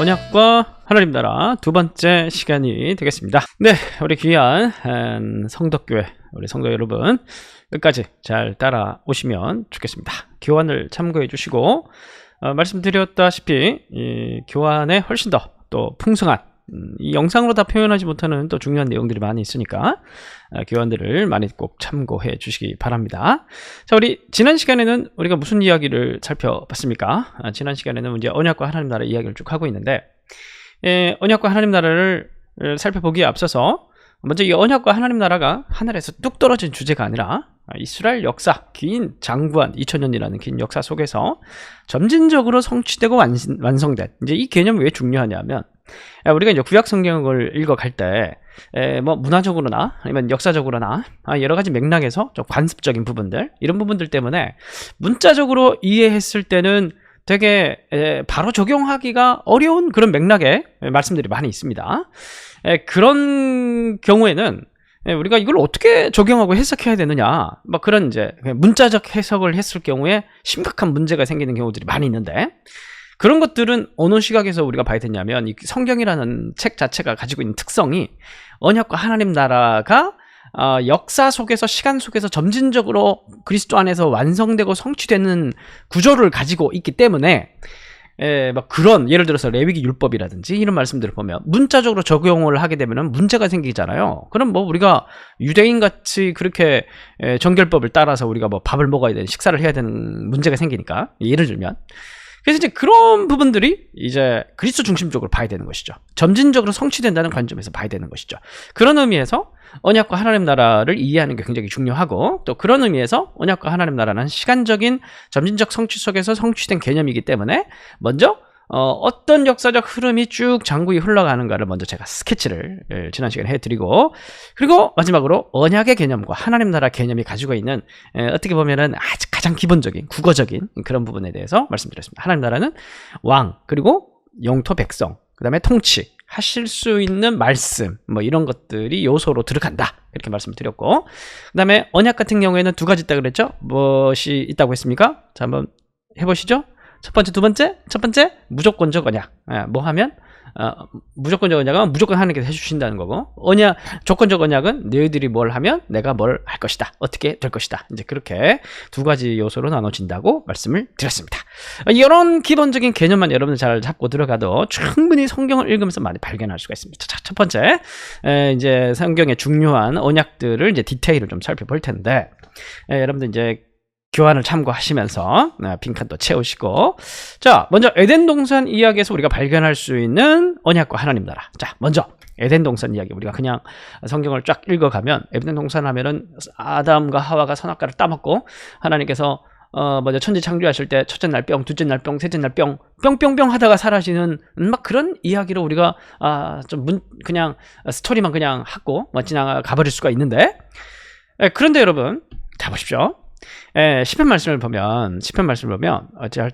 언약과 하나님 나라 두 번째 시간이 되겠습니다. 네, 우리 귀한 성덕교회 우리 성도 여러분 끝까지 잘 따라오시면 좋겠습니다. 교환을 참고해 주시고 말씀드렸다시피 이 교환에 훨씬 더 또 풍성한 이 영상으로 다 표현하지 못하는 또 중요한 내용들이 많이 있으니까 교환들을 많이 꼭 참고해 주시기 바랍니다. 자, 우리 지난 시간에는 우리가 무슨 이야기를 살펴봤습니까? 지난 시간에는 이제 언약과 하나님 나라 이야기를 쭉 하고 있는데 언약과 하나님 나라를 살펴보기에 앞서서 먼저 이 언약과 하나님 나라가 하늘에서 뚝 떨어진 주제가 아니라 이스라엘 역사, 긴 장구한 2000년이라는 긴 역사 속에서 점진적으로 성취되고 완성된 이제 이 개념이 왜 중요하냐면 우리가 이제 구약 성경을 읽어갈 때 뭐 문화적으로나 아니면 역사적으로나 여러 가지 맥락에서 좀 관습적인 부분들 이런 부분들 때문에 문자적으로 이해했을 때는 되게 바로 적용하기가 어려운 그런 맥락의 말씀들이 많이 있습니다. 그런 경우에는 우리가 이걸 어떻게 적용하고 해석해야 되느냐 막 그런 이제 문자적 해석을 했을 경우에 심각한 문제가 생기는 경우들이 많이 있는데 그런 것들은 어느 시각에서 우리가 봐야 되냐면 이 성경이라는 책 자체가 가지고 있는 특성이 언약과 하나님 나라가 역사 속에서 시간 속에서 점진적으로 그리스도 안에서 완성되고 성취되는 구조를 가지고 있기 때문에 막 그런 예를 들어서 레위기 율법이라든지 이런 말씀들을 보면 문자적으로 적용을 하게 되면 문제가 생기잖아요. 그럼 뭐 우리가 유대인 같이 그렇게 정결법을 따라서 우리가 뭐 밥을 먹어야 되는 식사를 해야 되는 문제가 생기니까 예를 들면 그래서 이제 그런 부분들이 이제 그리스도 중심적으로 봐야 되는 것이죠. 점진적으로 성취된다는 관점에서 봐야 되는 것이죠. 그런 의미에서 언약과 하나님 나라를 이해하는 게 굉장히 중요하고 또 그런 의미에서 언약과 하나님 나라는 시간적인 점진적 성취 속에서 성취된 개념이기 때문에 먼저 어떤 역사적 흐름이 쭉 장구히 흘러가는가를 먼저 제가 스케치를 지난 시간에 해드리고 그리고 마지막으로 언약의 개념과 하나님 나라 개념이 가지고 있는 어떻게 보면은 아주 가장 기본적인 국어적인 그런 부분에 대해서 말씀드렸습니다. 하나님 나라는 왕 그리고 영토 백성 그 다음에 통치 하실 수 있는 말씀 뭐 이런 것들이 요소로 들어간다 이렇게 말씀드렸고 그 다음에 언약 같은 경우에는 두 가지 있다 그랬죠. 무엇이 있다고 했습니까? 자 한번 해보시죠. 첫 번째, 두 번째, 첫 번째 무조건적 언약. 뭐 하면 무조건적 언약은 무조건 하나님께서 해주신다는 거고 언약 조건적 언약은 너희들이 뭘 하면 내가 뭘 할 것이다. 어떻게 될 것이다. 이제 그렇게 두 가지 요소로 나눠진다고 말씀을 드렸습니다. 이런 기본적인 개념만 여러분들 잘 잡고 들어가도 충분히 성경을 읽으면서 많이 발견할 수가 있습니다. 자, 첫 번째 이제 성경의 중요한 언약들을 이제 디테일을 좀 살펴볼 텐데 여러분들 이제 교환을 참고하시면서 빈칸도 채우시고 자 먼저 에덴 동산 이야기에서 우리가 발견할 수 있는 언약과 하나님 나라 자 먼저 에덴 동산 이야기 우리가 그냥 성경을 쫙 읽어가면 에덴 동산 하면은 아담과 하와가 선악과를 따먹고 하나님께서 먼저 천지 창조하실 때 첫째 날 뿅, 둘째 날 뿅, 셋째 날 뿅, 뿅뿅뿅 하다가 사라지는 막 그런 이야기로 우리가 그냥 스토리만 그냥 하고 지나가 버릴 수가 있는데 그런데 여러분 자 보십시오. 시편 말씀을 보면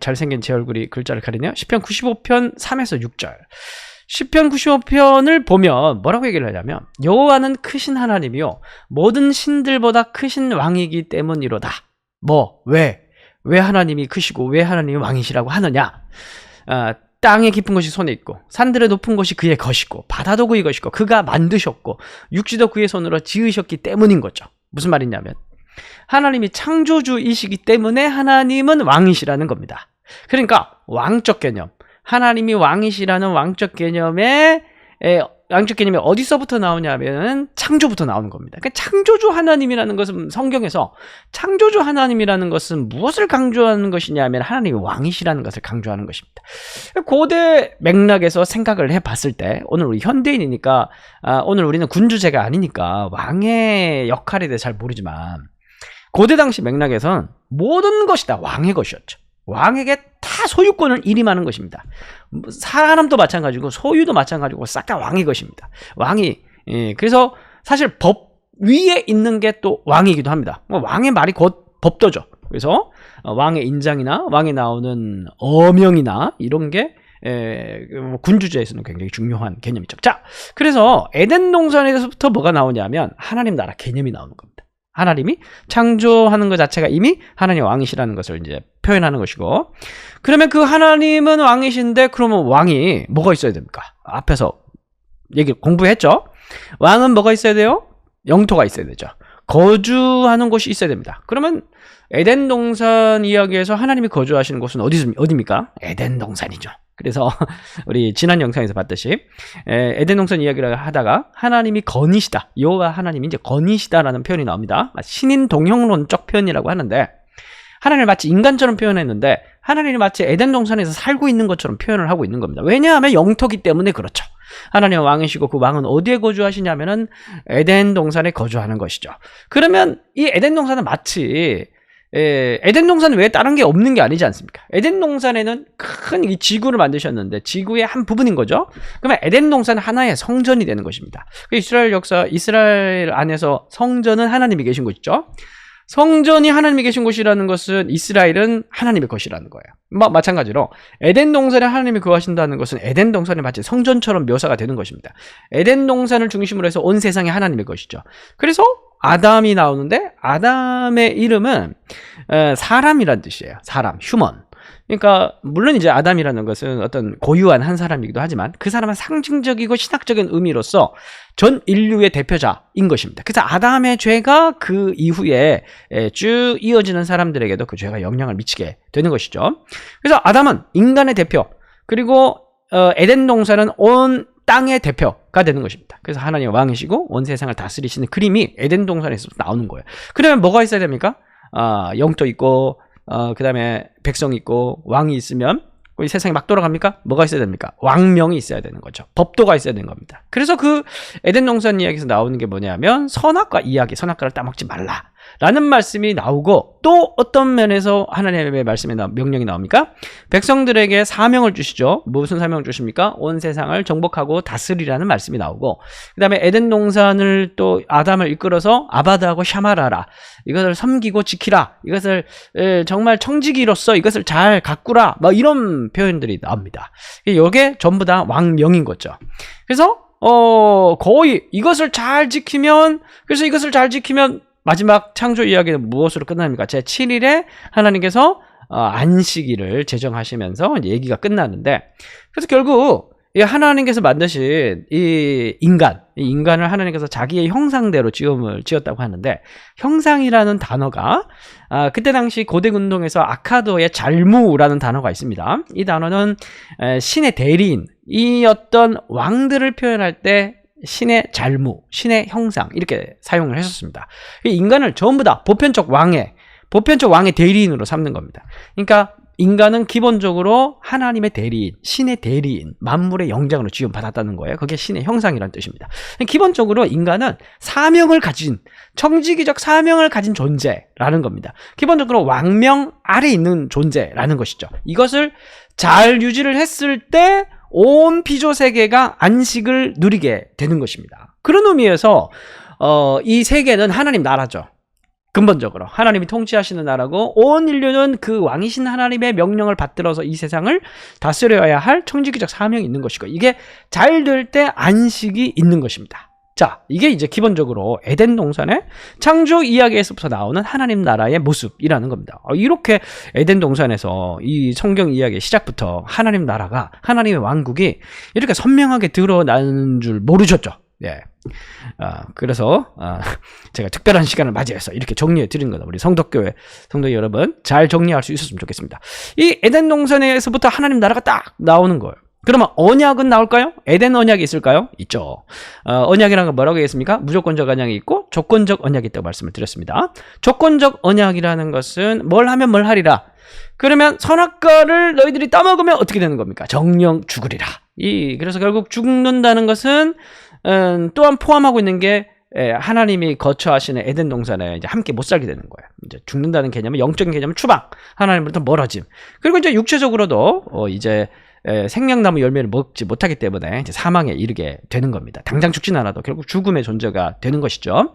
잘생긴 제 얼굴이 글자를 가리네요. 시편 95편 3에서 6절 시편 95편을 보면 뭐라고 얘기를 하냐면 여호와는 크신 하나님이요 모든 신들보다 크신 왕이기 때문이로다. 왜 하나님이 크시고 왜 하나님이 왕이시라고 하느냐 땅의 깊은 것이 손에 있고 산들의 높은 것이 그의 것이고 바다도 그의 것이고 그가 만드셨고 육지도 그의 손으로 지으셨기 때문인 거죠. 무슨 말이냐면 하나님이 창조주이시기 때문에 하나님은 왕이시라는 겁니다. 그러니까 왕적 개념, 하나님이 왕이시라는 왕적 개념이 어디서부터 나오냐면 창조부터 나오는 겁니다. 그러니까 창조주 하나님이라는 것은 성경에서 창조주 하나님이라는 것은 무엇을 강조하는 것이냐면 하나님이 왕이시라는 것을 강조하는 것입니다. 고대 맥락에서 생각을 해봤을 때 오늘 우리 현대인이니까 오늘 우리는 군주제가 아니니까 왕의 역할에 대해 잘 모르지만 고대 당시 맥락에선 모든 것이 다 왕의 것이었죠. 왕에게 다 소유권을 일임하는 것입니다. 사람도 마찬가지고 소유도 마찬가지고 싹 다 왕의 것입니다. 왕이 그래서 사실 법 위에 있는 게 또 왕이기도 합니다. 왕의 말이 곧 법도죠. 그래서 왕의 인장이나 왕에 나오는 어명이나 이런 게 군주제에서는 굉장히 중요한 개념이죠. 자, 그래서 에덴 동산에서부터 뭐가 나오냐면 하나님 나라 개념이 나오는 겁니다. 하나님이 창조하는 것 자체가 이미 하나님 왕이시라는 것을 이제 표현하는 것이고, 그러면 그 하나님은 왕이신데 그러면 왕이 뭐가 있어야 됩니까? 앞에서 공부했죠. 왕은 뭐가 있어야 돼요? 영토가 있어야 되죠. 거주하는 곳이 있어야 됩니다. 그러면 에덴 동산 이야기에서 하나님이 거주하시는 곳은 어디입니까? 에덴 동산이죠. 그래서 우리 지난 영상에서 봤듯이 에덴 동산 이야기를 하다가 하나님이 거니시다, 여호와 하나님이 이제 거니시다라는 표현이 나옵니다. 신인 동형론적 표현이라고 하는데, 하나님을 마치 인간처럼 표현했는데 하나님이 마치 에덴 동산에서 살고 있는 것처럼 표현을 하고 있는 겁니다. 왜냐하면 영토기 때문에 그렇죠. 하나님은 왕이시고 그 왕은 어디에 거주하시냐면은 에덴 동산에 거주하는 것이죠. 그러면 이 에덴 동산은 마치 에덴 동산은 왜 다른 게 없는 게 아니지 않습니까? 에덴 동산에는 큰 이 지구를 만드셨는데 지구의 한 부분인 거죠. 그러면 에덴 동산은 하나의 성전이 되는 것입니다. 이스라엘 안에서 성전은 하나님이 계신 곳이죠. 성전이 하나님이 계신 곳이라는 것은 이스라엘은 하나님의 것이라는 거예요. 마찬가지로 에덴 동산에 하나님이 거하신다는 것은 에덴 동산이 마치 성전처럼 묘사가 되는 것입니다. 에덴 동산을 중심으로 해서 온 세상이 하나님의 것이죠. 그래서 아담이 나오는데 아담의 이름은 사람이란 뜻이에요. 사람, 휴먼. 그러니까 물론 이제 아담이라는 것은 어떤 고유한 한 사람이기도 하지만 그 사람은 상징적이고 신학적인 의미로서 전 인류의 대표자인 것입니다. 그래서 아담의 죄가 그 이후에 쭉 이어지는 사람들에게도 그 죄가 영향을 미치게 되는 것이죠. 그래서 아담은 인간의 대표, 그리고 에덴 동산은 온 땅의 대표가 되는 것입니다. 그래서 하나님의 왕이시고 온 세상을 다스리시는 그림이 에덴 동산에서 나오는 거예요. 그러면 뭐가 있어야 됩니까? 영토 있고 그 다음에 백성 있고 왕이 있으면 이 세상이 막 돌아갑니까? 뭐가 있어야 됩니까? 왕명이 있어야 되는 거죠. 법도가 있어야 되는 겁니다. 그래서 그 에덴 동산 이야기에서 나오는 게 뭐냐면 선악과 이야기, 선악과를 따먹지 말라 라는 말씀이 나오고, 또 어떤 면에서 하나님의 명령이 나옵니까? 백성들에게 사명을 주시죠. 무슨 사명을 주십니까? 온 세상을 정복하고 다스리라는 말씀이 나오고, 그 다음에 에덴 동산을 또 아담을 이끌어서 아바드하고 샤마라라, 이것을 섬기고 지키라, 이것을 정말 청지기로서 이것을 잘 가꾸라, 이런 표현들이 나옵니다. 이게 전부 다 왕명인 거죠. 그래서 거의 이것을 잘 지키면 마지막 창조 이야기는 무엇으로 끝납니까? 제7일에 하나님께서 안식일을 제정하시면서 얘기가 끝나는데, 그래서 결국 이 하나님께서 만드신 이 인간을 하나님께서 자기의 형상대로 지었다고 하는데, 형상이라는 단어가 그때 당시 고대 운동에서 아카도의 잘무라는 단어가 있습니다. 이 단어는 신의 대리인이었던 왕들을 표현할 때 신의 잘무, 신의 형상 이렇게 사용을 했었습니다. 인간을 전부 다 보편적 왕의 대리인으로 삼는 겁니다. 그러니까 인간은 기본적으로 하나님의 대리인, 신의 대리인, 만물의 영장으로 지원받았다는 거예요. 그게 신의 형상이라는 뜻입니다. 기본적으로 인간은 청지기적 사명을 가진 존재라는 겁니다. 기본적으로 왕명 아래 있는 존재라는 것이죠. 이것을 잘 유지를 했을 때 온 피조세계가 안식을 누리게 되는 것입니다. 그런 의미에서 이 세계는 하나님 나라죠. 근본적으로 하나님이 통치하시는 나라고, 온 인류는 그 왕이신 하나님의 명령을 받들어서 이 세상을 다스려야 할 청지기적 사명이 있는 것이고, 이게 잘 될 때 안식이 있는 것입니다. 자, 이게 이제 기본적으로 에덴 동산의 창조 이야기에서부터 나오는 하나님 나라의 모습이라는 겁니다. 이렇게 에덴 동산에서 이 성경 이야기의 시작부터 하나님 나라가, 하나님의 왕국이 이렇게 선명하게 드러나는 줄 모르셨죠? 예. 그래서 제가 특별한 시간을 맞이해서 이렇게 정리해 드린 거다. 우리 성덕교회 성도 여러분 잘 정리할 수 있었으면 좋겠습니다. 이 에덴 동산에서부터 하나님 나라가 딱 나오는 거예요. 그러면 언약은 나올까요? 에덴 언약이 있을까요? 있죠. 언약이라는 건 뭐라고 했습니까? 무조건적 언약이 있고 조건적 언약이 있다고 말씀을 드렸습니다. 조건적 언약이라는 것은 뭘 하면 뭘 하리라. 그러면 선악과를 너희들이 따먹으면 어떻게 되는 겁니까? 정령 죽으리라. 그래서 결국 죽는다는 것은 또한 포함하고 있는 게 하나님이 거처하시는 에덴 동산에 이제 함께 못 살게 되는 거예요. 이제 죽는다는 개념은 영적인 개념은 추방, 하나님으로부터 멀어짐. 그리고 이제 육체적으로도 이제 생명나무 열매를 먹지 못하기 때문에 이제 사망에 이르게 되는 겁니다. 당장 죽진 않아도 결국 죽음의 존재가 되는 것이죠.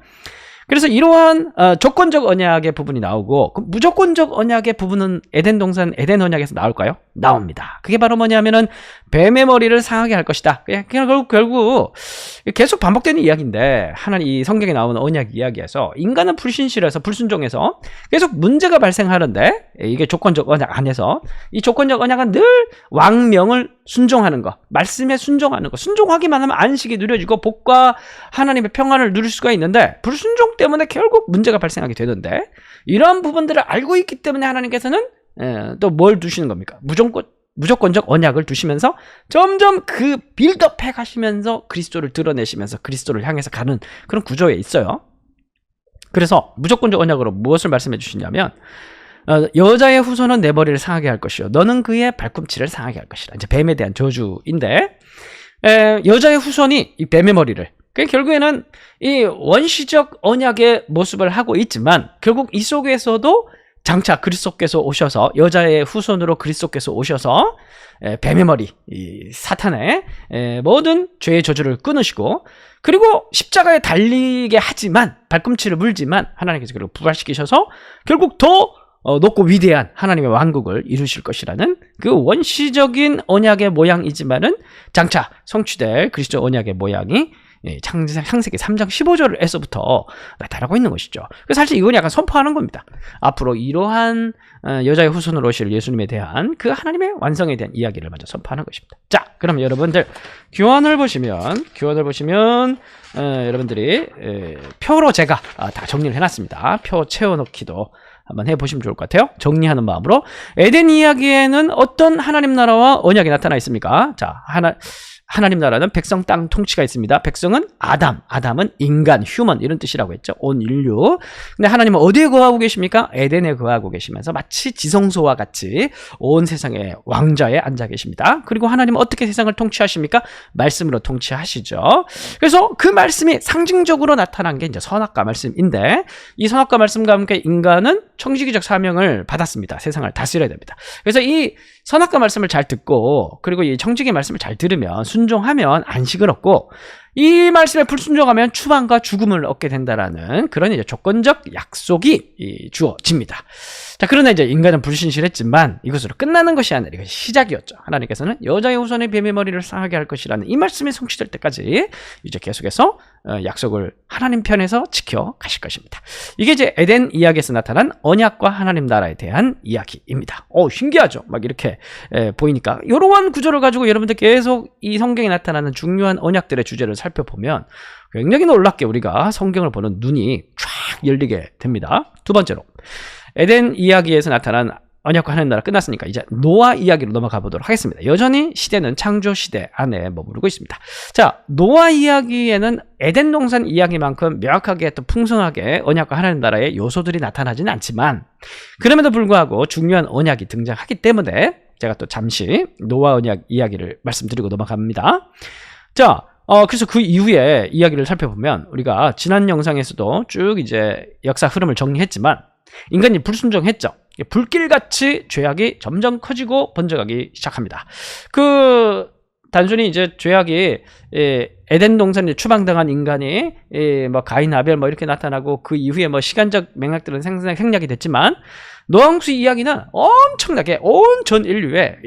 그래서 이러한 조건적 언약의 부분이 나오고, 무조건적 언약의 부분은 에덴 동산, 에덴 언약에서 나올까요? 나옵니다. 그게 바로 뭐냐면은 뱀의 머리를 상하게 할 것이다. 그냥 결국 계속 반복되는 이야기인데, 하나님 이 성경에 나오는 언약 이야기에서 인간은 불신실해서 불순종해서 계속 문제가 발생하는데, 이게 조건적 언약 안에서 이 조건적 언약은 늘 왕명을 순종하는 것, 말씀에 순종하는 것, 순종하기만 하면 안식이 누려지고 복과 하나님의 평안을 누릴 수가 있는데, 불순종 때문에 결국 문제가 발생하게 되는데, 이런 부분들을 알고 있기 때문에 하나님께서는 또 뭘 두시는 겁니까? 무조건적 언약을 두시면서 점점 그 빌드업 해 가시면서 그리스도를 드러내시면서 그리스도를 향해서 가는 그런 구조에 있어요. 그래서 무조건적 언약으로 무엇을 말씀해 주시냐면, 여자의 후손은 내 머리를 상하게 할 것이요 너는 그의 발꿈치를 상하게 할 것이라. 이제 뱀에 대한 저주인데, 여자의 후손이 이 뱀의 머리를, 결국에는 이 원시적 언약의 모습을 하고 있지만 결국 이 속에서도 장차 그리스도께서 오셔서 여자의 후손으로 그리스도께서 오셔서 뱀의 머리, 이 사탄의 모든 죄의 저주를 끊으시고, 그리고 십자가에 달리게 하지만 발꿈치를 물지만 하나님께서 결국 부활시키셔서 결국 더 높고 위대한 하나님의 왕국을 이루실 것이라는 그 원시적인 언약의 모양이지만은 장차 성취될 그리스도 언약의 모양이 창세기 3장 15절에서부터 나타나고 있는 것이죠. 그래서 사실 이건 약간 선포하는 겁니다. 앞으로 이러한 여자의 후손으로 오실 예수님에 대한 그 하나님의 완성에 대한 이야기를 먼저 선포하는 것입니다. 자, 그럼 여러분들 교환을 보시면 여러분들이 표로 제가 다 정리를 해놨습니다. 표 채워넣기도 한번 해보시면 좋을 것 같아요. 정리하는 마음으로. 에덴 이야기에는 어떤 하나님 나라와 언약이 나타나 있습니까? 자, 하나님 나라는 백성 땅 통치가 있습니다. 백성은 아담은 인간, 휴먼 이런 뜻이라고 했죠. 온 인류. 근데 하나님은 어디에 거하고 계십니까? 에덴에 거하고 계시면서 마치 지성소와 같이 온 세상의 왕좌에 앉아 계십니다. 그리고 하나님은 어떻게 세상을 통치하십니까? 말씀으로 통치하시죠. 그래서 그 말씀이 상징적으로 나타난 게 이제 선악과 말씀인데, 이 선악과 말씀과 함께 인간은 청지기적 사명을 받았습니다. 세상을 다스려야 됩니다. 그래서 이 선악과 말씀을 잘 듣고, 그리고 이 청지기 말씀을 잘 들으면, 순종하면 안식을 얻고, 이 말씀에 불순종하면 추방과 죽음을 얻게 된다라는 그런 이제 조건적 약속이 주어집니다. 자, 그러나 이제 인간은 불신실했지만 이것으로 끝나는 것이 아니라 이것이 시작이었죠. 하나님께서는 여자의 후손의 뱀의 머리를 상하게 할 것이라는 이 말씀이 성취될 때까지 이제 계속해서 약속을 하나님 편에서 지켜 가실 것입니다. 이게 이제 에덴 이야기에서 나타난 언약과 하나님 나라에 대한 이야기입니다. 신기하죠? 막 이렇게 보이니까 이러한 구조를 가지고 여러분들 계속 이 성경에 나타나는 중요한 언약들의 주제를 살펴보면 굉장히 놀랍게 우리가 성경을 보는 눈이 쫙 열리게 됩니다. 두 번째로, 에덴 이야기에서 나타난 언약과 하나님 나라 끝났으니까 이제 노아 이야기로 넘어가 보도록 하겠습니다. 여전히 시대는 창조 시대 안에 머무르고 있습니다. 자, 노아 이야기에는 에덴 동산 이야기만큼 명확하게 또 풍성하게 언약과 하나님 나라의 요소들이 나타나지는 않지만, 그럼에도 불구하고 중요한 언약이 등장하기 때문에 제가 또 잠시 노아 언약 이야기를 말씀드리고 넘어갑니다. 자, 그래서 그 이후에 이야기를 살펴보면 우리가 지난 영상에서도 쭉 이제 역사 흐름을 정리했지만, 인간이 불순종했죠. 불길같이 죄악이 점점 커지고 번져가기 시작합니다. 단순히 이제 죄악이 에덴 동산에 추방당한 인간이 뭐 가인 아벨 뭐 이렇게 나타나고 그 이후에 뭐 시간적 맥락들은 생략이 됐지만, 노아홍수 이야기는 엄청나게 온 전 인류에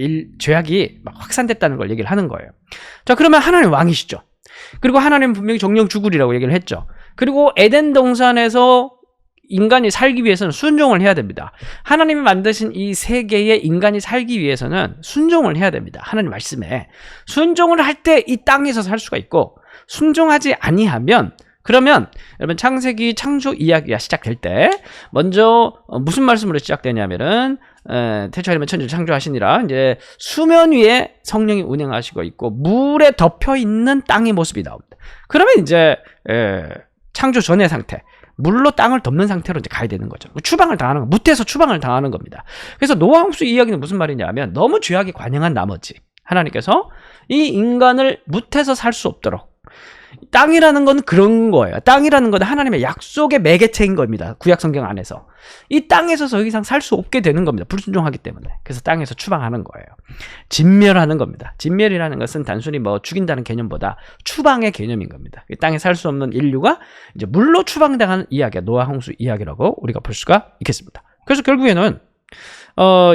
죄악이 막 확산됐다는 걸 얘기를 하는 거예요. 자, 그러면 하나님 왕이시죠. 그리고 하나님 분명히 정령 죽으리라고 얘기를 했죠. 그리고 에덴 동산에서 인간이 살기 위해서는 순종을 해야 됩니다. 하나님이 만드신 이 세계에 인간이 살기 위해서는 순종을 해야 됩니다. 하나님 말씀에 순종을 할 때 이 땅에서 살 수가 있고, 순종하지 아니하면, 그러면 여러분 창세기 창조 이야기가 시작될 때 먼저 무슨 말씀으로 시작되냐면은 태초에는 천지를 창조하시니라, 이제 수면 위에 성령이 운행하시고 있고 물에 덮여 있는 땅의 모습이 나옵니다. 그러면 이제 창조 전의 상태, 물로 땅을 덮는 상태로 이제 가야 되는 거죠. 추방을 당하는 거, 무태에서 추방을 당하는 겁니다. 그래서 노아 홍수 이야기는 무슨 말이냐면, 너무 죄악이 관영한 나머지 하나님께서 이 인간을 무태에서 살 수 없도록, 땅이라는 건 그런 거예요. 땅이라는 건 하나님의 약속의 매개체인 겁니다. 구약 성경 안에서. 이 땅에서 더 이상 살 수 없게 되는 겁니다. 불순종하기 때문에. 그래서 땅에서 추방하는 거예요. 진멸하는 겁니다. 진멸이라는 것은 단순히 뭐 죽인다는 개념보다 추방의 개념인 겁니다. 이 땅에 살 수 없는 인류가 이제 물로 추방당하는 이야기가 노아 홍수 이야기라고 우리가 볼 수가 있겠습니다. 그래서 결국에는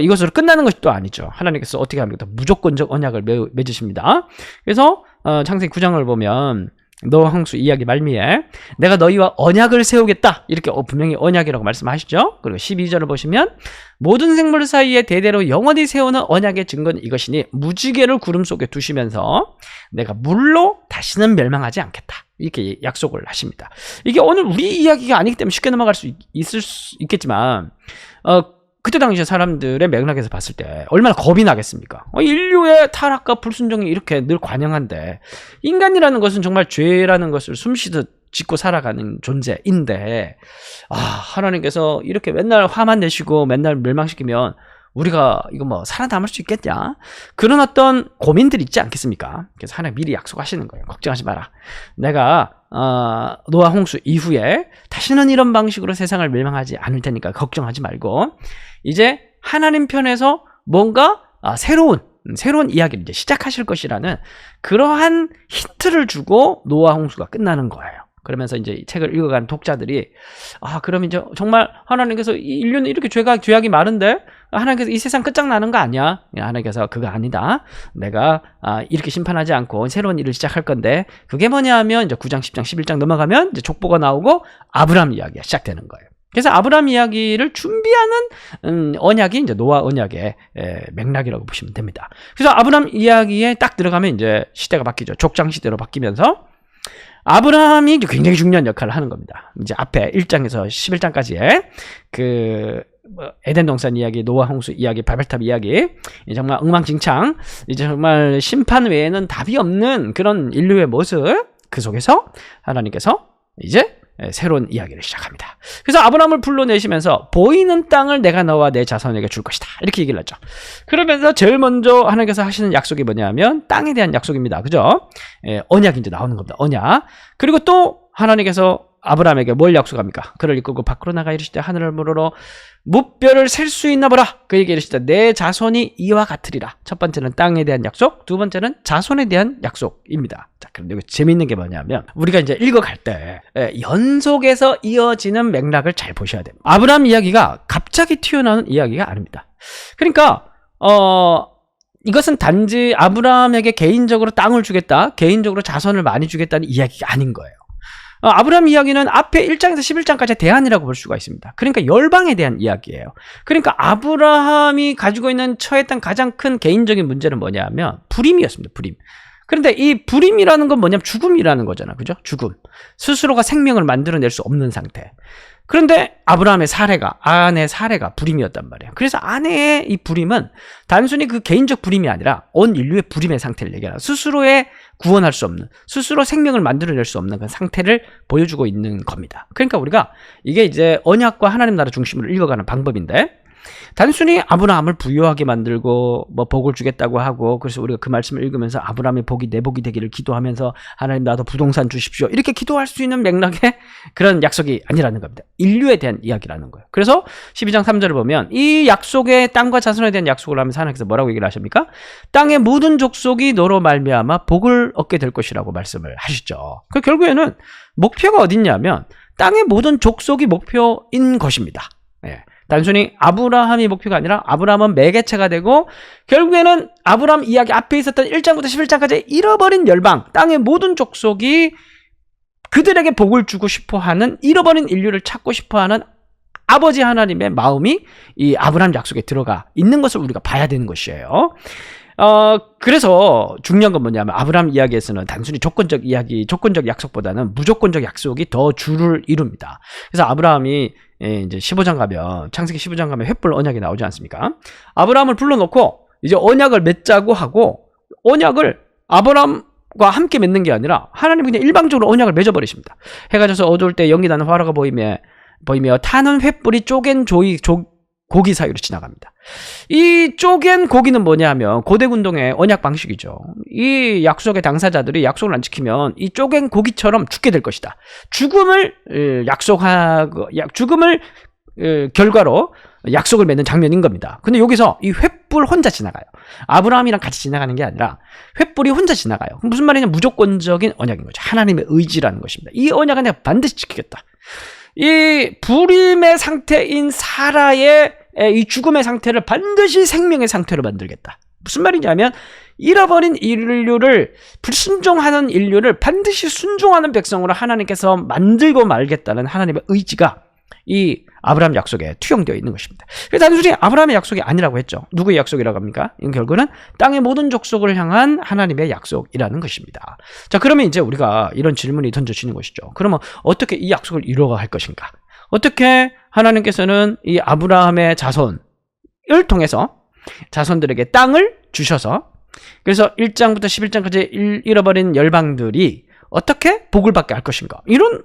이것으로 끝나는 것이 또 아니죠. 하나님께서 어떻게 합니까? 무조건적 언약을 맺으십니다. 그래서 창세기 9장을 보면 노아 홍수 이야기 말미에 내가 너희와 언약을 세우겠다 이렇게 분명히 언약이라고 말씀하시죠. 그리고 12절을 보시면 모든 생물 사이에 대대로 영원히 세우는 언약의 증거는 이것이니 무지개를 구름 속에 두시면서 내가 물로 다시는 멸망하지 않겠다 이렇게 약속을 하십니다. 이게 오늘 우리 이야기가 아니기 때문에 쉽게 넘어갈 수 있겠지만 그때 당시 사람들의 맥락에서 봤을 때 얼마나 겁이 나겠습니까? 인류의 타락과 불순종이 이렇게 늘 관영한데 인간이라는 것은 정말 죄라는 것을 숨쉬듯 짓고 살아가는 존재인데 하나님께서 이렇게 맨날 화만 내시고 맨날 멸망시키면 우리가 이거 뭐 살아남을 수 있겠냐? 그런 어떤 고민들이 있지 않겠습니까? 그래서 하나님 미리 약속하시는 거예요. 걱정하지 마라. 내가 노아 홍수 이후에 다시는 이런 방식으로 세상을 멸망하지 않을 테니까 걱정하지 말고 이제 하나님 편에서 뭔가 새로운 이야기를 이제 시작하실 것이라는 그러한 힌트를 주고 노아 홍수가 끝나는 거예요. 그러면서 이제 이 책을 읽어가는 독자들이 그럼 이제 정말 하나님께서 인류는 이렇게 죄악이 많은데 하나님께서 이 세상 끝장나는 거 아니야? 하나님께서 그거 아니다. 내가 이렇게 심판하지 않고 새로운 일을 시작할 건데 그게 뭐냐 하면 이제 9장, 10장, 11장 넘어가면 이제 족보가 나오고 아브라함 이야기가 시작되는 거예요. 그래서 아브라함 이야기를 준비하는 언약이 이제 노아 언약의 맥락이라고 보시면 됩니다. 그래서 아브라함 이야기에 딱 들어가면 이제 시대가 바뀌죠. 족장 시대로 바뀌면서 아브라함이 굉장히 중요한 역할을 하는 겁니다. 이제 앞에 1장에서 11장까지의 에덴 동산 이야기, 노아 홍수 이야기, 바벨탑 이야기, 정말 엉망진창, 이제 정말 심판 외에는 답이 없는 그런 인류의 모습, 그 속에서 하나님께서 이제 새로운 이야기를 시작합니다. 그래서 아브라함을 불러내시면서 보이는 땅을 내가 너와 내 자손에게 줄 것이다 이렇게 얘기를 하죠. 그러면서 제일 먼저 하나님께서 하시는 약속이 뭐냐면 땅에 대한 약속입니다. 그죠? 언약이 이제 나오는 겁니다. 언약. 그리고 또 하나님께서 아브라함에게 뭘 약속합니까? 그를 이끌고 밖으로 나가 이르시되 하늘을 물으러 무뼈를 셀 수 있나 보라. 그에게 이르시되 내 자손이 이와 같으리라. 첫 번째는 땅에 대한 약속, 두 번째는 자손에 대한 약속입니다. 자, 그런데 여기 재미있는 게 뭐냐면 우리가 이제 읽어갈 때 연속해서 이어지는 맥락을 잘 보셔야 됩니다. 아브라함 이야기가 갑자기 튀어나오는 이야기가 아닙니다. 그러니까 이것은 단지 아브라함에게 개인적으로 땅을 주겠다, 개인적으로 자손을 많이 주겠다는 이야기가 아닌 거예요. 아브라함 이야기는 앞에 1장에서 11장까지의 대안이라고 볼 수가 있습니다. 그러니까 열방에 대한 이야기예요. 그러니까 아브라함이 가지고 있는 처했던 가장 큰 개인적인 문제는 뭐냐면 불임이었습니다. 불임. 그런데 이 불임이라는 건 뭐냐면 죽음이라는 거잖아. 그죠? 죽음. 스스로가 생명을 만들어낼 수 없는 상태. 그런데 아브라함의 아내의 사례가 불임이었단 말이에요. 그래서 아내의 이 불임은 단순히 그 개인적 불임이 아니라 온 인류의 불임의 상태를 얘기하는, 스스로의 구원할 수 없는, 스스로 생명을 만들어낼 수 없는 그 상태를 보여주고 있는 겁니다. 그러니까 우리가 이게 이제 언약과 하나님 나라 중심으로 읽어가는 방법인데, 단순히 아브라함을 부유하게 만들고 뭐 복을 주겠다고 하고, 그래서 우리가 그 말씀을 읽으면서 아브라함의 복이 내 복이 되기를 기도하면서 하나님 나도 부동산 주십시오 이렇게 기도할 수 있는 맥락의 그런 약속이 아니라는 겁니다. 인류에 대한 이야기라는 거예요. 그래서 12장 3절을 보면 이 약속의 땅과 자손에 대한 약속을 하면서 하나님께서 뭐라고 얘기를 하십니까? 땅의 모든 족속이 너로 말미암아 복을 얻게 될 것이라고 말씀을 하시죠. 그 결국에는 목표가 어딨냐면 땅의 모든 족속이 목표인 것입니다. 단순히 아브라함이 목표가 아니라 아브라함은 매개체가 되고, 결국에는 아브라함 이야기 앞에 있었던 1장부터 11장까지 잃어버린 열방, 땅의 모든 족속이 그들에게 복을 주고 싶어하는, 잃어버린 인류를 찾고 싶어하는 아버지 하나님의 마음이 이 아브라함 약속에 들어가 있는 것을 우리가 봐야 되는 것이에요. 그래서 중요한 건 뭐냐면 아브라함 이야기에서는 단순히 조건적 이야기, 조건적 약속보다는 무조건적 약속이 더 주를 이룹니다. 그래서 아브라함이 이제 15장 가면, 창세기 15장 가면 횃불 언약이 나오지 않습니까? 아브라함을 불러놓고 이제 언약을 맺자고 하고, 언약을 아브라함과 함께 맺는 게 아니라 하나님이 그냥 일방적으로 언약을 맺어버리십니다. 해가 져서 어두울 때 연기 나는 화로가 보이며 타는 횃불이 쪼갠 고기 사이로 지나갑니다. 이 쪼갠 고기는 뭐냐 하면 고대 군동의 언약 방식이죠. 이 약속의 당사자들이 약속을 안 지키면 이 쪼갠 고기처럼 죽게 될 것이다. 죽음을 결과로 약속을 맺는 장면인 겁니다. 근데 여기서 이 횃불 혼자 지나가요. 아브라함이랑 같이 지나가는 게 아니라 횃불이 혼자 지나가요. 무슨 말이냐? 무조건적인 언약인 거죠. 하나님의 의지라는 것입니다. 이 언약은 내가 반드시 지키겠다. 이 불임의 상태인 사라의 이 죽음의 상태를 반드시 생명의 상태로 만들겠다. 무슨 말이냐면 잃어버린 인류를 불순종하는 인류를 반드시 순종하는 백성으로 하나님께서 만들고 말겠다는 하나님의 의지가 이 아브라함 약속에 투영되어 있는 것입니다. 그래서 단순히 아브라함의 약속이 아니라고 했죠. 누구의 약속이라고 합니까? 이건 결국은 땅의 모든 족속을 향한 하나님의 약속이라는 것입니다. 자, 그러면 이제 우리가 이런 질문이 던져지는 것이죠. 그러면 어떻게 이 약속을 이루어갈 것인가? 어떻게 하나님께서는 이 아브라함의 자손을 통해서 자손들에게 땅을 주셔서 그래서 1장부터 11장까지 잃어버린 열방들이 어떻게 복을 받게 할 것인가? 이런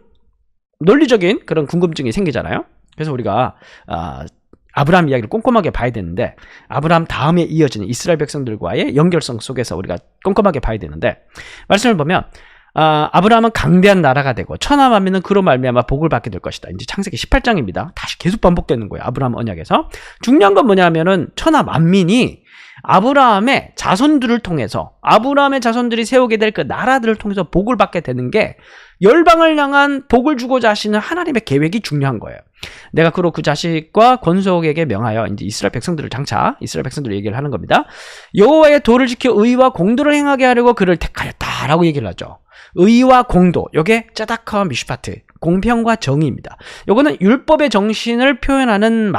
논리적인 그런 궁금증이 생기잖아요. 그래서 우리가 아브라함 이야기를 꼼꼼하게 봐야 되는데 아브라함 다음에 이어지는 이스라엘 백성들과의 연결성 속에서 우리가 꼼꼼하게 봐야 되는데 말씀을 보면 아브라함은 강대한 나라가 되고 천하 만민은 그로 말미암아 복을 받게 될 것이다. 이제 창세기 18장입니다. 다시 계속 반복되는 거예요. 아브라함 언약에서. 중요한 건 뭐냐면은 천하 만민이 아브라함의 자손들을 통해서 아브라함의 자손들이 세우게 될 그 나라들을 통해서 복을 받게 되는 게 열방을 향한 복을 주고자 하시는 하나님의 계획이 중요한 거예요. 내가 그로 그 자식과 권속에게 명하여 이제 이스라엘 백성들을 장차 이스라엘 백성들을 얘기를 하는 겁니다. 여호와의 도를 지켜 의와 공도를 행하게 하려고 그를 택하였다라고 얘기를 하죠. 의와 공도, 요게 짜다카 미슈파트, 공평과 정의입니다. 요거는 율법의 정신을 표현하는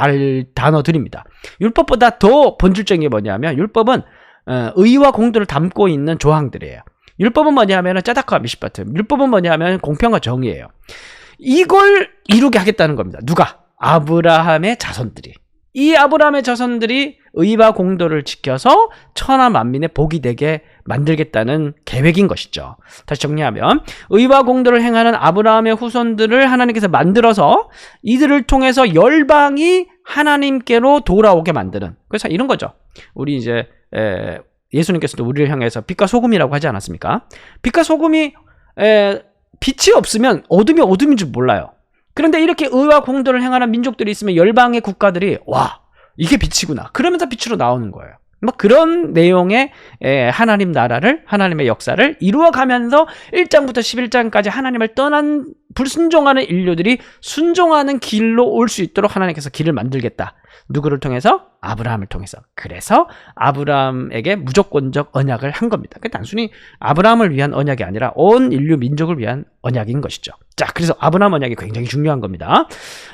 단어들입니다. 율법보다 더 본질적인 게 뭐냐면 율법은 의와 공도를 담고 있는 조항들이에요. 율법은 뭐냐면 짜다카 미슈파트, 율법은 뭐냐면 공평과 정의예요. 이걸 이루게 하겠다는 겁니다. 누가? 아브라함의 자손들이. 이 아브라함의 자손들이 의와 공도를 지켜서 천하 만민의 복이 되게 만들겠다는 계획인 것이죠. 다시 정리하면 의와 공도를 행하는 아브라함의 후손들을 하나님께서 만들어서 이들을 통해서 열방이 하나님께로 돌아오게 만드는, 그래서 이런 거죠. 우리 이제 예수님께서도 우리를 향해서 빛과 소금이라고 하지 않았습니까? 빛과 소금이 빛이 없으면 어둠이 어둠인 줄 몰라요. 그런데 이렇게 의와 공도를 행하는 민족들이 있으면 열방의 국가들이 와, 이게 빛이구나 그러면서 빛으로 나오는 거예요. 뭐 그런 내용의 하나님 나라를, 하나님의 역사를 이루어가면서 1장부터 11장까지 하나님을 떠난 불순종하는 인류들이 순종하는 길로 올 수 있도록 하나님께서 길을 만들겠다. 누구를 통해서? 아브라함을 통해서. 그래서 아브라함에게 무조건적 언약을 한 겁니다. 단순히 아브라함을 위한 언약이 아니라 온 인류 민족을 위한 언약인 것이죠. 자, 그래서 아브라함 언약이 굉장히 중요한 겁니다.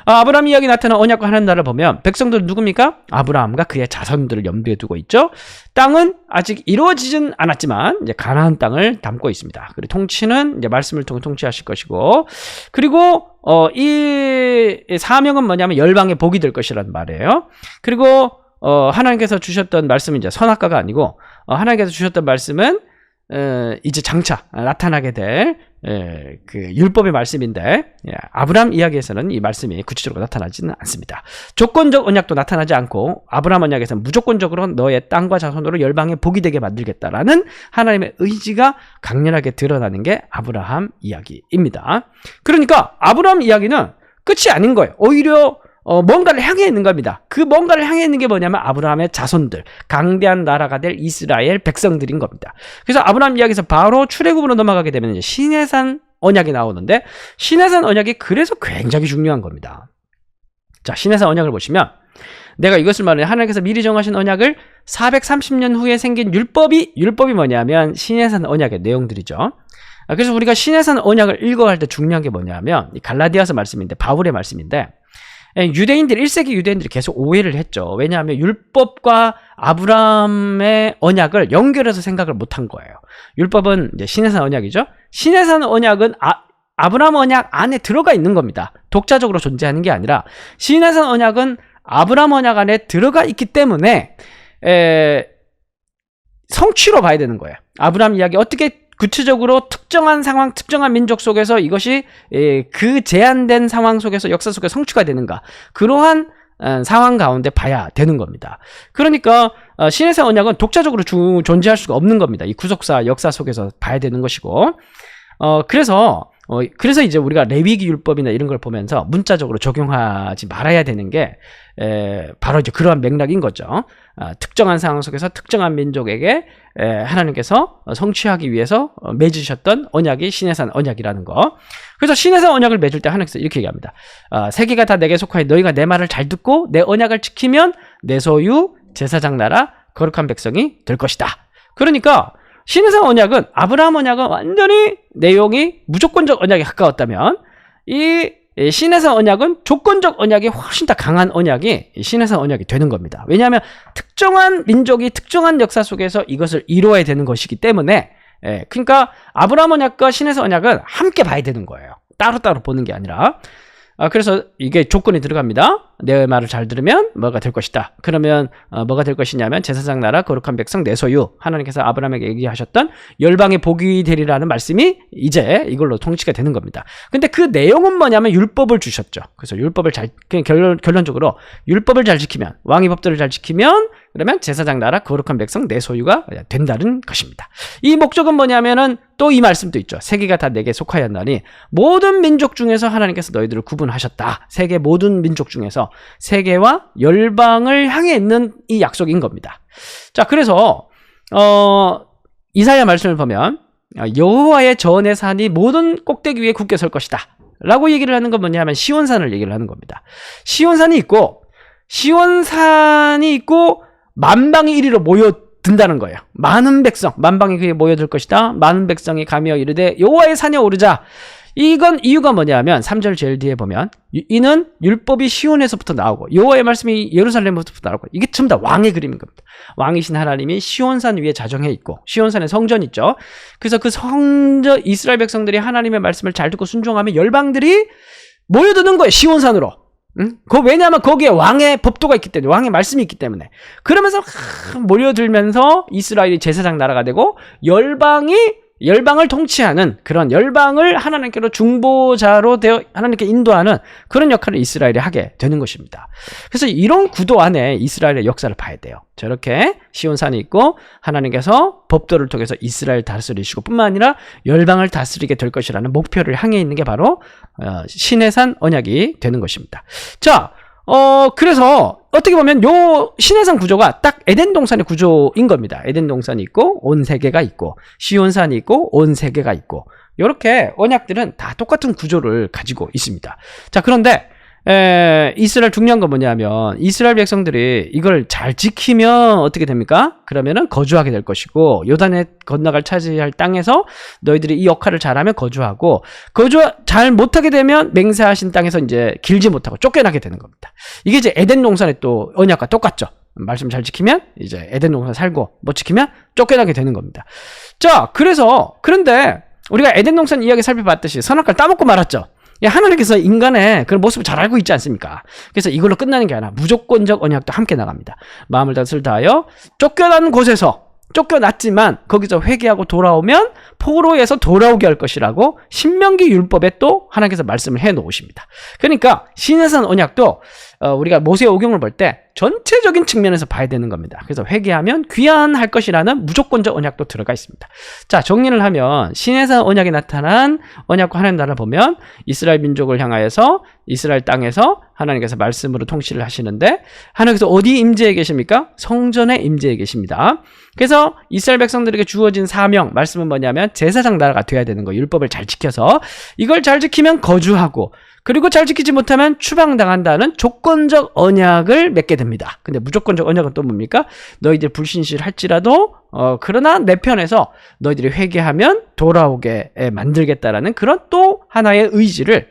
아브라함 이야기 나타난 언약과 하는 나라를 보면 백성들은 누굽니까? 아브라함과 그의 자손들을 염두에 두고 있죠. 땅은 아직 이루어지진 않았지만 이제 가나안 땅을 담고 있습니다. 그리고 통치는 이제 말씀을 통해 통치하실 것이고, 그리고 이 사명은 뭐냐면 열방의 복이 될 것이라는 말이에요. 그리고 하나님께서 주셨던 말씀은 이제 선악과가 아니고 하나님께서 주셨던 말씀은 이제 장차 나타나게 될 그 율법의 말씀인데, 아브라함 이야기에서는 이 말씀이 구체적으로 나타나지는 않습니다. 조건적 언약도 나타나지 않고 아브라함 언약에서는 무조건적으로 너의 땅과 자손으로 열방의 복이 되게 만들겠다라는 하나님의 의지가 강렬하게 드러나는 게 아브라함 이야기입니다. 그러니까 아브라함 이야기는 끝이 아닌 거예요. 오히려 뭔가를 향해 있는 겁니다. 그 뭔가를 향해 있는 게 뭐냐면 아브라함의 자손들, 강대한 나라가 될 이스라엘 백성들인 겁니다. 그래서 아브라함 이야기에서 바로 출애굽으로 넘어가게 되면 이제 시내산 언약이 나오는데, 시내산 언약이 그래서 굉장히 중요한 겁니다. 자, 시내산 언약을 보시면 내가 이것을 말해 하나님께서 미리 정하신 언약을 430년 후에 생긴 율법이 뭐냐면 시내산 언약의 내용들이죠. 그래서 우리가 시내산 언약을 읽어갈 때 중요한 게 뭐냐면 이 갈라디아서 말씀인데, 바울의 말씀인데, 1세기 유대인들이 계속 오해를 했죠. 왜냐하면 율법과 아브라함의 언약을 연결해서 생각을 못한 거예요. 율법은 이제 시내산 언약이죠. 시내산 언약은 아브라함 언약 안에 들어가 있는 겁니다. 독자적으로 존재하는 게 아니라 시내산 언약은 아브라함 언약 안에 들어가 있기 때문에 성취로 봐야 되는 거예요. 아브라함 이야기 어떻게 구체적으로 특정한 상황, 특정한 민족 속에서 이것이 그 제한된 상황 속에서 역사 속에 성취가 되는가, 그러한 상황 가운데 봐야 되는 겁니다. 그러니까 시내산 언약은 독자적으로 존재할 수가 없는 겁니다. 이 구속사 역사 속에서 봐야 되는 것이고, 그래서 그래서 이제 우리가 레위기 율법이나 이런 걸 보면서 문자적으로 적용하지 말아야 되는 게 바로 이제 그러한 맥락인 거죠. 특정한 상황 속에서 특정한 민족에게 하나님께서 성취하기 위해서 맺으셨던 언약이 시내산 언약이라는 거. 그래서 시내산 언약을 맺을 때 하나님께서 이렇게 얘기합니다. 세계가 다 내게 속하여 너희가 내 말을 잘 듣고 내 언약을 지키면 내 소유 제사장 나라 거룩한 백성이 될 것이다. 그러니까 시내산 언약은 아브라함 언약은 완전히 내용이 무조건적 언약에 가까웠다면 이 시내산 언약은 조건적 언약이 훨씬 더 강한 언약이 시내산 언약이 되는 겁니다. 왜냐하면 특정한 민족이 특정한 역사 속에서 이것을 이루어야 되는 것이기 때문에 그러니까 아브라함 언약과 시내산 언약은 함께 봐야 되는 거예요. 따로따로 보는 게 아니라. 그래서 이게 조건이 들어갑니다. 내 말을 잘 들으면 뭐가 될 것이다. 그러면 뭐가 될 것이냐면 제사장 나라 거룩한 백성 내 소유, 하나님께서 아브라함에게 얘기하셨던 열방의 복이 되리라는 말씀이 이제 이걸로 통치가 되는 겁니다. 근데 그 내용은 뭐냐면 율법을 주셨죠. 그래서 율법을 그냥 결론적으로 율법을 잘 지키면, 왕의 법들을 잘 지키면 그러면 제사장 나라 거룩한 백성 내 소유가 된다는 것입니다. 이 목적은 뭐냐면은 또 이 말씀도 있죠. 세계가 다 내게 속하였나니 모든 민족 중에서 하나님께서 너희들을 구분하셨다. 세계 모든 민족 중에서 세계와 열방을 향해 있는 이 약속인 겁니다. 자, 그래서 이사야 말씀을 보면 여호와의 전의 산이 모든 꼭대기 위에 굳게 설 것이다 라고 얘기를 하는 건 뭐냐면 시온산을 얘기를 하는 겁니다. 시온산이 있고 만방이 이리로 모여든다는 거예요. 많은 백성, 만방이 그에 모여들 것이다. 많은 백성이 가며 이르되 여호와의 산에 오르자. 이건 이유가 뭐냐면 3절 제일 뒤에 보면 이는 율법이 시온에서부터 나오고 여호와의 말씀이 예루살렘에서부터 나오고 이게 전부 다 왕의 그림인 겁니다. 왕이신 하나님이 시온산 위에 자정해 있고 시온산에 성전 있죠. 그래서 그 성전 이스라엘 백성들이 하나님의 말씀을 잘 듣고 순종하면 열방들이 모여드는 거예요. 시온산으로. 왜냐하면 거기에 왕의 법도가 있기 때문에 왕의 말씀이 있기 때문에 그러면서 몰려들면서 이스라엘이 제사장 나라가 되고 열방을 통치하는 그런 열방을 하나님께로 중보자로 되어 하나님께 인도하는 그런 역할을 이스라엘이 하게 되는 것입니다. 그래서 이런 구도 안에 이스라엘의 역사를 봐야 돼요. 저렇게 시온산이 있고 하나님께서 법도를 통해서 이스라엘 다스리시고 뿐만 아니라 열방을 다스리게 될 것이라는 목표를 향해 있는 게 바로 시내산 언약이 되는 것입니다. 자, 그래서 어떻게 보면 요 시내산 구조가 딱 에덴 동산의 구조인 겁니다. 에덴 동산이 있고 온 세계가 있고 시온산이 있고 온 세계가 있고 이렇게 언약들은 다 똑같은 구조를 가지고 있습니다. 자, 그런데 이스라엘 중요한 건 뭐냐면 이스라엘 백성들이 이걸 잘 지키면 어떻게 됩니까? 그러면은 거주하게 될 것이고 요단에 건너갈 차지할 땅에서 너희들이 이 역할을 잘하면 거주하고 잘 못하게 되면 맹세하신 땅에서 이제 길지 못하고 쫓겨나게 되는 겁니다. 이게 이제 에덴 동산의 또 언약과 똑같죠. 말씀 잘 지키면 이제 에덴 동산 살고 못 지키면 쫓겨나게 되는 겁니다. 자, 그런데 우리가 에덴 동산 이야기 살펴봤듯이 선악과를 따먹고 말았죠. 하나님께서 인간의 그런 모습을 잘 알고 있지 않습니까? 그래서 이걸로 끝나는 게 아니라 무조건적 언약도 함께 나갑니다. 마음을 다하여 쫓겨난 곳에서 쫓겨났지만 거기서 회개하고 돌아오면 포로에서 돌아오게 할 것이라고 신명기 율법에 또 하나님께서 말씀을 해 놓으십니다. 그러니까 시내산 언약도 우리가 모세 오경을 볼 때 전체적인 측면에서 봐야 되는 겁니다. 그래서 회개하면 귀환할 것이라는 무조건적 언약도 들어가 있습니다. 자, 정리를 하면 시내산 언약에 나타난 언약과 하나님 나라를 보면 이스라엘 민족을 향하여서 이스라엘 땅에서 하나님께서 말씀으로 통치를 하시는데 하나님께서 어디 임재해 계십니까? 성전에 임재해 계십니다. 그래서 이스라엘 백성들에게 주어진 사명, 말씀은 뭐냐면 제사장 나라가 돼야 되는 거, 율법을 잘 지켜서 이걸 잘 지키면 거주하고 그리고 잘 지키지 못하면 추방당한다는 조건적 언약을 맺게 됩니다. 근데 무조건적 언약은 또 뭡니까? 너희들 불신실할지라도 그러나 내 편에서 너희들이 회개하면 돌아오게 만들겠다라는 그런 또 하나의 의지를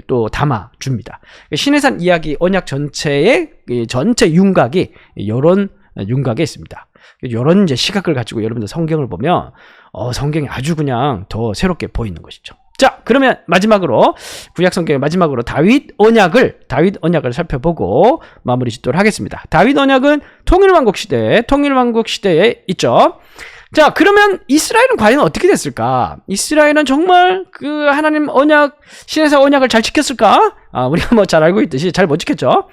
또 담아줍니다. 시내산 이야기 언약 전체의 전체 윤곽이 이런 윤곽에 있습니다. 이런 이제 시각을 가지고 여러분들 성경을 보면 성경이 아주 그냥 더 새롭게 보이는 것이죠. 자, 그러면 마지막으로 구약 성경의 마지막으로 다윗 언약을 살펴보고 마무리 짓도록 하겠습니다. 다윗 언약은 통일왕국 시대에 있죠. 자, 그러면 이스라엘은 과연 어떻게 됐을까? 이스라엘은 정말 그 하나님 언약, 시내산 언약을 잘 지켰을까? 우리가 뭐 잘 알고 있듯이 잘 못 지켰죠.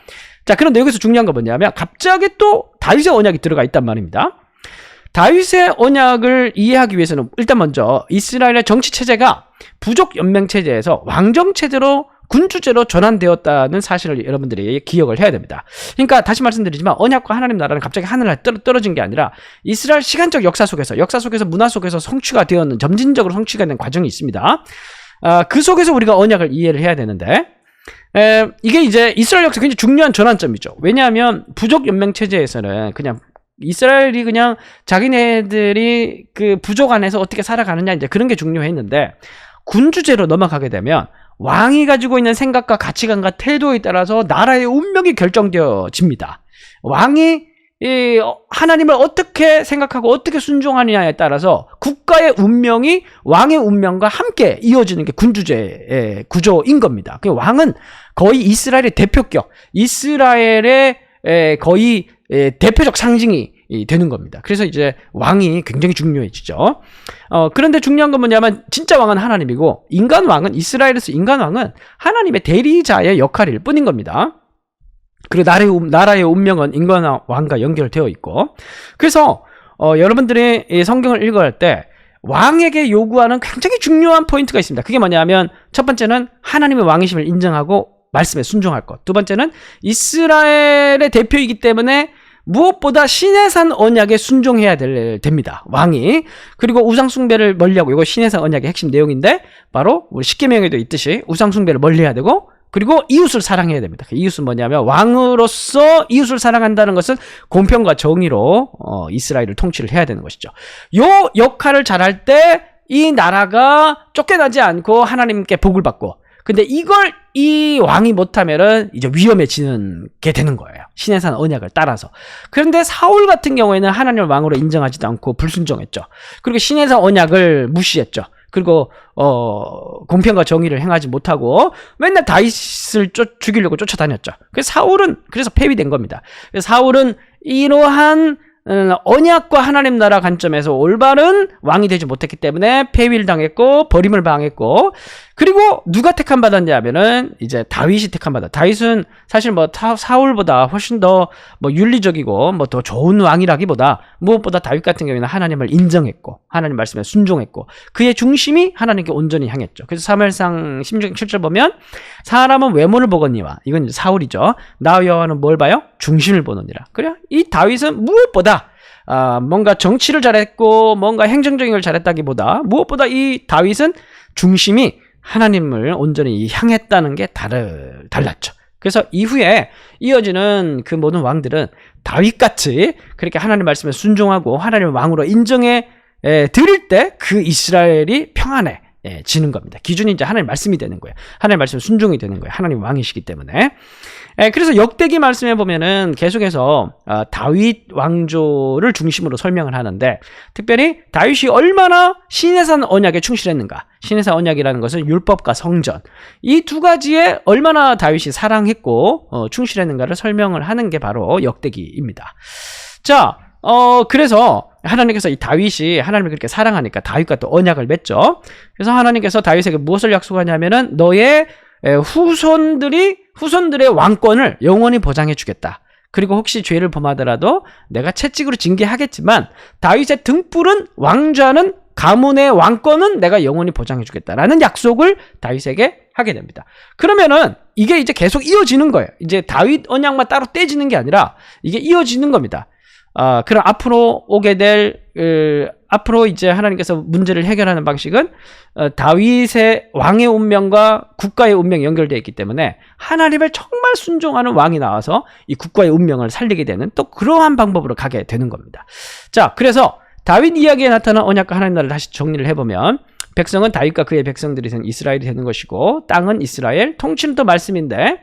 자, 그런데 여기서 중요한 건 뭐냐면 갑자기 또 다윗의 언약이 들어가 있단 말입니다. 다윗의 언약을 이해하기 위해서는 일단 먼저 이스라엘의 정치 체제가 부족 연맹 체제에서 왕정 체제로 군주제로 전환되었다는 사실을 여러분들이 기억을 해야 됩니다. 그러니까 다시 말씀드리지만 언약과 하나님 나라는 갑자기 하늘에 떨어진 게 아니라 이스라엘 시간적 역사 속에서 문화 속에서 성취가 되었는, 점진적으로 성취가 된 과정이 있습니다. 그 속에서 우리가 언약을 이해를 해야 되는데, 이게 이제 이스라엘 역사 굉장히 중요한 전환점이죠. 왜냐하면 부족 연맹 체제에서는 그냥 이스라엘이 그냥 자기네들이 그 부족 안에서 어떻게 살아가느냐, 이제 그런 게 중요했는데, 군주제로 넘어가게 되면 왕이 가지고 있는 생각과 가치관과 태도에 따라서 나라의 운명이 결정되어집니다. 왕이 하나님을 어떻게 생각하고 어떻게 순종하느냐에 따라서 국가의 운명이 왕의 운명과 함께 이어지는 게 군주제의 구조인 겁니다. 그 왕은 거의 이스라엘의 대표격, 이스라엘의 거의 대표적 상징이 되는 겁니다. 그래서 이제 왕이 굉장히 중요해지죠. 그런데 중요한 건 뭐냐면 진짜 왕은 하나님이고, 인간 왕은, 이스라엘에서 인간 왕은 하나님의 대리자의 역할일 뿐인 겁니다. 그리고 나라의 운명은 인간 왕과 연결되어 있고, 그래서 여러분들이 이 성경을 읽어갈 때 왕에게 요구하는 굉장히 중요한 포인트가 있습니다. 그게 뭐냐면 첫 번째는 하나님의 왕이심을 인정하고 말씀에 순종할 것. 두 번째는 이스라엘의 대표이기 때문에 무엇보다 신의 산 언약에 순종해야 됩니다. 왕이. 그리고 우상숭배를 멀리하고, 이거 신의 산 언약의 핵심 내용인데 바로 우리 십계명에도 있듯이 우상숭배를 멀리해야 되고, 그리고 이웃을 사랑해야 됩니다. 이웃은 뭐냐면 왕으로서 이웃을 사랑한다는 것은 공평과 정의로 이스라엘을 통치를 해야 되는 것이죠. 요 역할을 잘할 때 이 나라가 쫓겨나지 않고 하나님께 복을 받고, 근데 이걸 이 왕이 못하면은 이제 위험해지는 게 되는 거예요. 신의 산 언약을 따라서. 그런데 사울 같은 경우에는 하나님을 왕으로 인정하지도 않고 불순종했죠. 그리고 신의 산 언약을 무시했죠. 그리고 공평과 정의를 행하지 못하고 맨날 다윗을 죽이려고 쫓아다녔죠. 그래서 사울은 그래서 폐위된 겁니다. 사울은 이러한 언약과 하나님 나라 관점에서 올바른 왕이 되지 못했기 때문에 폐위를 당했고 버림을 당했고, 그리고 누가 택함 받았냐면은 이제 다윗이 택함 받았다. 다윗은 사실 뭐 사울보다 훨씬 더 뭐 윤리적이고 뭐 더 좋은 왕이라기보다 무엇보다 다윗 같은 경우에는 하나님을 인정했고 하나님 말씀에 순종했고 그의 중심이 하나님께 온전히 향했죠. 그래서 사무엘상 16장 7절 보면 사람은 외모를 보거니와, 이건 이제 사울이죠. 나 여호와는 뭘 봐요? 중심을 보느니라. 그래, 이 다윗은 무엇보다 뭔가 정치를 잘했고 뭔가 행정적인 걸 잘했다기보다 무엇보다 이 다윗은 중심이 하나님을 온전히 향했다는 게 달랐죠. 그래서 이후에 이어지는 그 모든 왕들은 다윗같이 그렇게 하나님 말씀에 순종하고 하나님을 왕으로 인정해 드릴 때 그 이스라엘이 평안해 지는 겁니다. 기준이 이제 하나님 말씀이 되는 거예요. 하나님 말씀 순종이 되는 거예요. 하나님 왕이시기 때문에. 그래서 역대기 말씀에 보면은 계속해서 다윗 왕조를 중심으로 설명을 하는데, 특별히 다윗이 얼마나 신의 산 언약에 충실했는가. 신의 산 언약이라는 것은 율법과 성전, 이 두 가지에 얼마나 다윗이 사랑했고 충실했는가를 설명을 하는 게 바로 역대기입니다. 자, 그래서 하나님께서 이 다윗이 하나님을 그렇게 사랑하니까 다윗과 또 언약을 맺죠. 그래서 하나님께서 다윗에게 무엇을 약속하냐면은 너의 후손들의 왕권을 영원히 보장해 주겠다. 그리고 혹시 죄를 범하더라도 내가 채찍으로 징계하겠지만 다윗의 등불은 왕좌는 가문의 왕권은 내가 영원히 보장해 주겠다라는 약속을 다윗에게 하게 됩니다. 그러면은 이게 이제 계속 이어지는 거예요. 이제 다윗 언약만 따로 떼지는 게 아니라 이게 이어지는 겁니다. 그럼 앞으로 이제 하나님께서 문제를 해결하는 방식은 다윗의 왕의 운명과 국가의 운명이 연결되어 있기 때문에 하나님을 정말 순종하는 왕이 나와서 이 국가의 운명을 살리게 되는 또 그러한 방법으로 가게 되는 겁니다. 자, 그래서 다윗 이야기에 나타난 언약과 하나님 나라를 다시 정리를 해보면, 백성은 다윗과 그의 백성들이 된 이스라엘이 되는 것이고, 땅은 이스라엘, 통치는 또 말씀인데,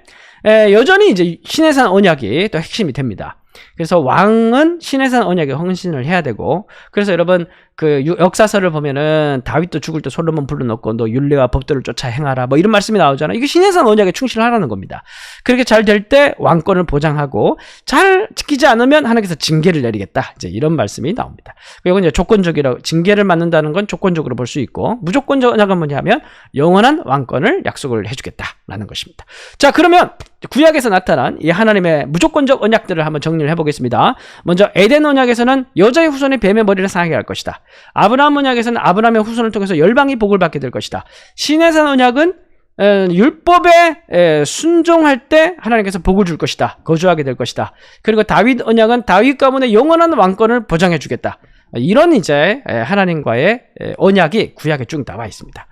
여전히 이제 신의 산 언약이 또 핵심이 됩니다. 그래서 왕은 신의 산 언약에 헌신을 해야 되고, 그래서 여러분 그 역사서를 보면은 다윗도 죽을 때 솔로몬 불러놓고 너 율례와 법도를 쫓아 행하라 뭐 이런 말씀이 나오잖아요. 이게 신의 산 언약에 충실하라는 겁니다. 그렇게 잘 될 때 왕권을 보장하고 잘 지키지 않으면 하나님께서 징계를 내리겠다, 이제 이런 말씀이 나옵니다. 이건 이제 조건적이라고, 징계를 받는다는 건 조건적으로 볼 수 있고, 무조건적 언약은 뭐냐면 영원한 왕권을 약속을 해주겠다라는 것입니다. 자, 그러면 구약에서 나타난 이 하나님의 무조건적 언약들을 한번 정리를 해보겠습니다. 보겠습니다. 먼저 에덴 언약에서는 여자의 후손이 뱀의 머리를 상하게 할 것이다. 아브라함 언약에서는 아브라함의 후손을 통해서 열방이 복을 받게 될 것이다. 시내산 언약은 율법에 순종할 때 하나님께서 복을 줄 것이다. 거주하게 될 것이다. 그리고 다윗 언약은 다윗 가문의 영원한 왕권을 보장해 주겠다. 이런 이제 하나님과의 언약이 구약에 쭉 나와 있습니다.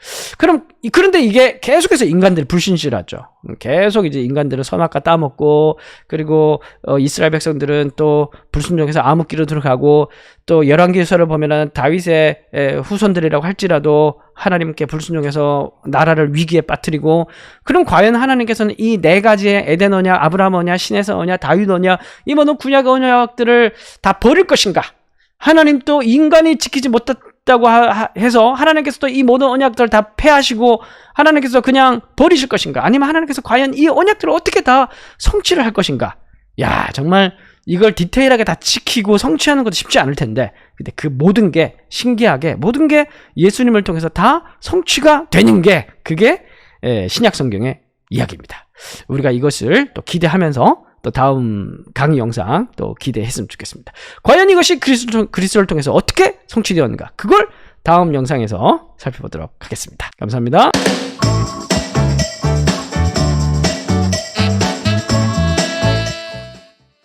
그런데 이게 계속해서 인간들이 불신실하죠. 계속 이제 인간들은 선악과 따먹고, 그리고 이스라엘 백성들은 또 불순종해서 암흑기로 들어가고, 또 열왕기서를 보면은 다윗의 후손들이라고 할지라도 하나님께 불순종해서 나라를 위기에 빠뜨리고, 그럼 과연 하나님께서는 이 네 가지의 에덴 언약, 아브라함 언약, 시내산 언약, 다윗 언약, 이 모든 구약 언약들을 다 버릴 것인가? 하나님 또 인간이 지키지 못했다고 해서 하나님께서 또 이 모든 언약들을 다 폐하시고 하나님께서 그냥 버리실 것인가? 아니면 하나님께서 과연 이 언약들을 어떻게 다 성취를 할 것인가? 야, 정말 이걸 디테일하게 다 지키고 성취하는 것도 쉽지 않을 텐데, 근데 그 모든 게 신기하게 모든 게 예수님을 통해서 다 성취가 되는 게 그게 신약 성경의 이야기입니다. 우리가 이것을 또 기대하면서 또 다음 강의 영상 또 기대했으면 좋겠습니다. 과연 이것이 그리스도를 통해서 어떻게 성취되었는가? 그걸 다음 영상에서 살펴보도록 하겠습니다. 감사합니다.